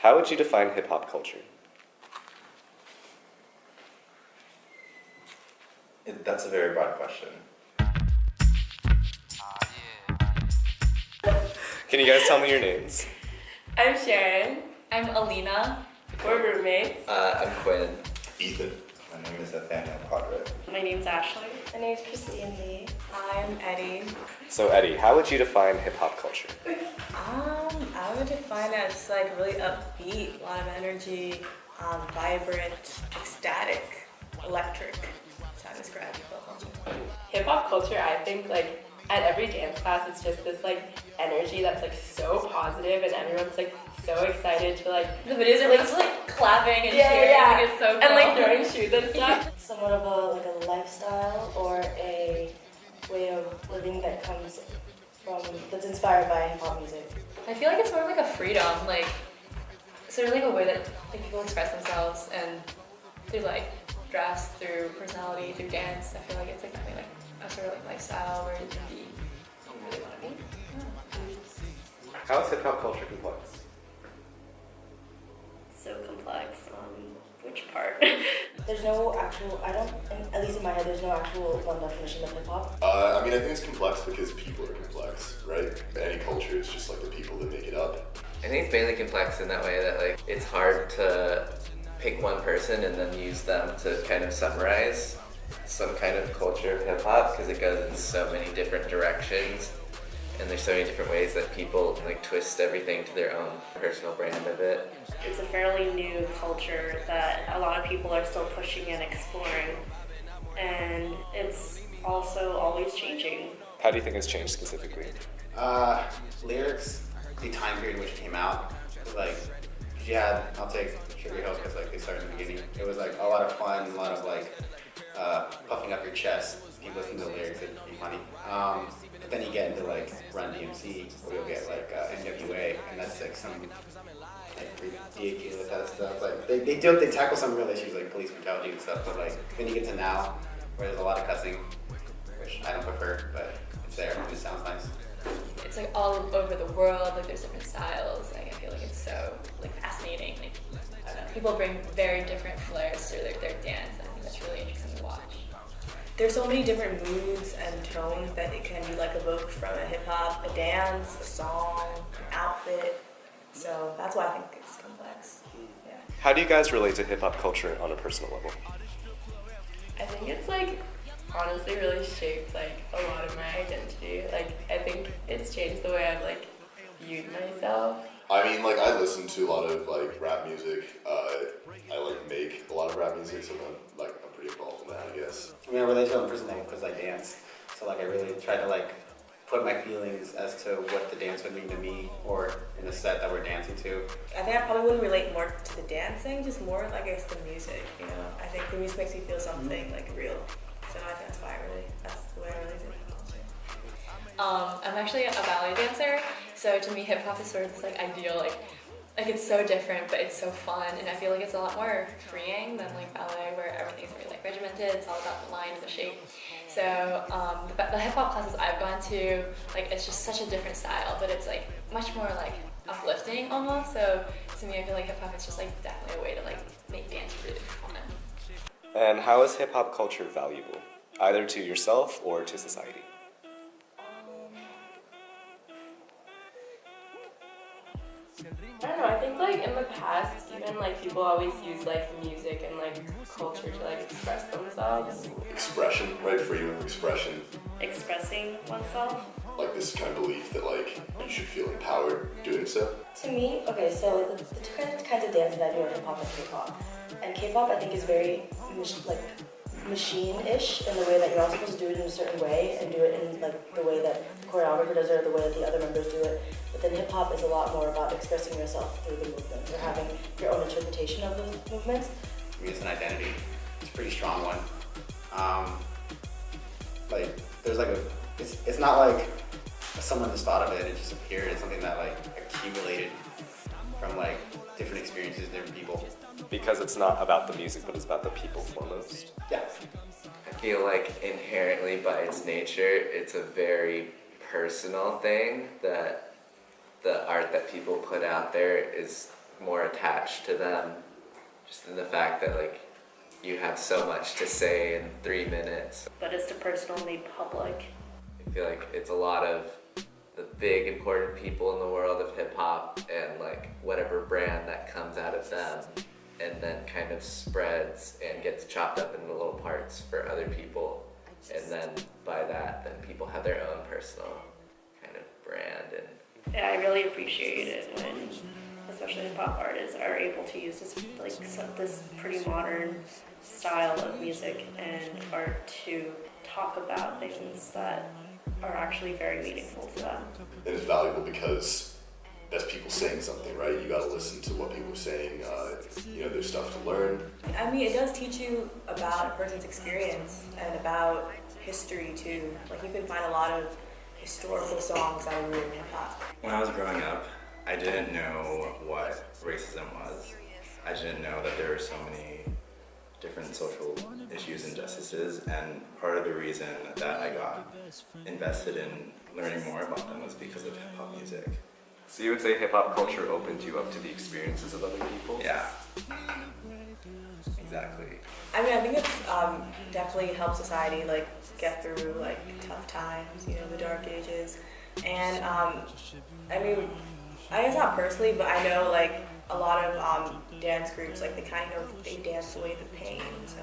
How would you define hip-hop culture? That's a very broad question. Can you guys tell me your names? I'm Sharon. I'm Alena. We're roommates. I'm Quinn. Ethan. My name is Nathaniel. Padre. My name's Ashley. My name's Christine Lee. I'm Eddie. So Eddie, how would you define hip-hop culture? I would define it as like really upbeat, a lot of energy, vibrant, ecstatic, electric. That's how I describe hip-hop culture. Hip-hop culture, I think, like, at every dance class, it's just this, like, energy that's, like, so positive, and everyone's, like, so excited to, like... The videos are like, just, like clapping and cheering. Yeah. Like, it's so cool. And, like, throwing shoes and stuff. Somewhat of a lifestyle or a way of living that comes from, that's inspired by hip-hop music. I feel like it's more of like a freedom, like sort of like a way that like people express themselves and through like dress, through personality, through dance. I feel like it's like definitely like a sort of like lifestyle where you can be who you really want to be. How is hip-hop culture complex? So complex. Which part? There's no actual, at least in my head, there's no actual one definition of hip-hop. I mean, I think it's complex because people are complex, right? Any culture is just like the people that make it up. I think it's mainly complex in that way that like it's hard to pick one person and then use them to kind of summarize some kind of culture of hip hop because it goes in so many different directions and there's so many different ways that people like twist everything to their own personal brand of it. It's a fairly new culture that a lot of people are still pushing and exploring, and it's also always changing. How do you think it's changed specifically? Lyrics, the time period in which it came out, like, I'll take Sugar Hill because like they started in the beginning. It was like a lot of fun, a lot of like puffing up your chest. People listen to the lyrics, it'd be funny. But then you get into like Run DMC, where you'll get like NWA, and that's like some like DAQ with that stuff. Like they tackle some real issues like police brutality and stuff. But like then you get to now, where there's a lot of cussing, which I don't prefer, but it's there and it sounds nice. It's like all over the world, like there's different styles. Like I feel like it's so like fascinating. Like I don't know, people bring very different flares to their dance. I think that's really interesting to watch. There's so many different moods and tones that it can be like evoked from a hip-hop, a dance, a song, an outfit. So that's why I think it's complex. Yeah. How do you guys relate to hip-hop culture on a personal level? I think it's, like, honestly really shaped, like, a lot of my identity. Like, I think it's changed the way I've, like, viewed myself. I mean, like, I listen to a lot of like rap music. I like make a lot of rap music, so I'm pretty involved in that, I guess. I mean, I relate to it on a personal level because I dance. So like I really try to like put my feelings as to what the dance would mean to me or in the set that we're dancing to. I think I probably wouldn't relate more to the dancing, just more, I guess, the music, you know? I think the music makes me feel something, like, real. So I think that's why that's the way I relate to it. I'm actually a ballet dancer, so to me hip-hop is sort of this, like, ideal, like it's so different, but it's so fun, and I feel like it's a lot more freeing than, like, ballet, where everything's very, like, regimented. It's all about the line and the shape. So the hip-hop classes I've gone to, like, it's just such a different style, but it's, like, much more, like, uplifting almost. So to me, I feel like hip-hop is just, like, definitely a way to, like, make dance really fun. And how is hip-hop culture valuable, either to yourself or to society? I don't know, I think like in the past, even like people always use like music and like culture to like express themselves. Expression, right? Freedom of expression. Expressing oneself. Like this kind of belief that like you should feel empowered doing so. To me, okay, so the two kinds of dance that I do are hip-hop and K-pop. And K-pop I think is very machine-ish in the way that you're not supposed to do it in a certain way and do it in like the way that the choreographer does it or the way that the other members do it. But then hip-hop is a lot more about expressing yourself through the movements or having your own interpretation of those movements. I mean, it's an identity. It's a pretty strong one. Like, there's like it's not like someone just thought of it and it just appeared. It's something that like accumulated from like different experiences, different people. Because it's not about the music, but it's about the people foremost. Yeah. I feel like inherently by its nature, it's a very personal thing that the art that people put out there is more attached to them, just in the fact that like you have so much to say in 3 minutes. But it's the personal made public. I feel like it's a lot of the big important people in the world of hip hop and like whatever brand that comes out of them, and then kind of spreads and gets chopped up into little parts for other people, and then by that then people have their own personal kind of brand. And Yeah, I really appreciate it when especially hip hop artists are able to use this this pretty modern style of music and art to talk about things that are actually very meaningful to them. And it's valuable because that's people saying something, right? You gotta listen to what people are saying. There's stuff to learn. I mean, it does teach you about a person's experience and about history too. Like, you can find a lot of historical songs that are rooted in hip hop. When I was growing up, I didn't know what racism was. I didn't know that there were so many different social issues and injustices, and part of the reason that I got invested in learning more about them was because of hip hop music. So you would say hip hop culture opened you up to the experiences of other people? Yeah, exactly. I mean, I think it's definitely helped society like get through like tough times, the dark ages. And I mean, I guess not personally, but I know like a lot of dance groups, like they dance away the pain. So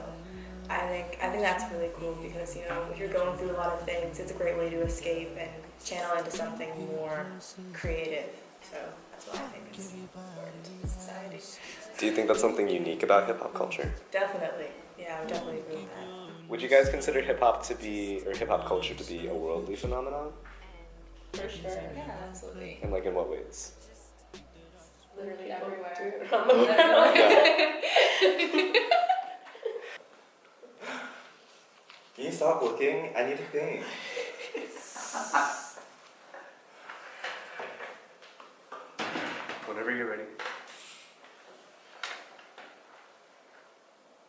I think that's really cool because if you're going through a lot of things, it's a great way to escape and channel into something more creative. So that's why I think it's important to society. Do you think that's something unique about hip hop culture? Definitely. Yeah, I would definitely agree with that. Would you guys consider hip hop culture to be a worldly phenomenon? For sure. Yeah, absolutely. And like in what ways? Literally everywhere. Can you stop looking? I need to think. Whenever you're ready.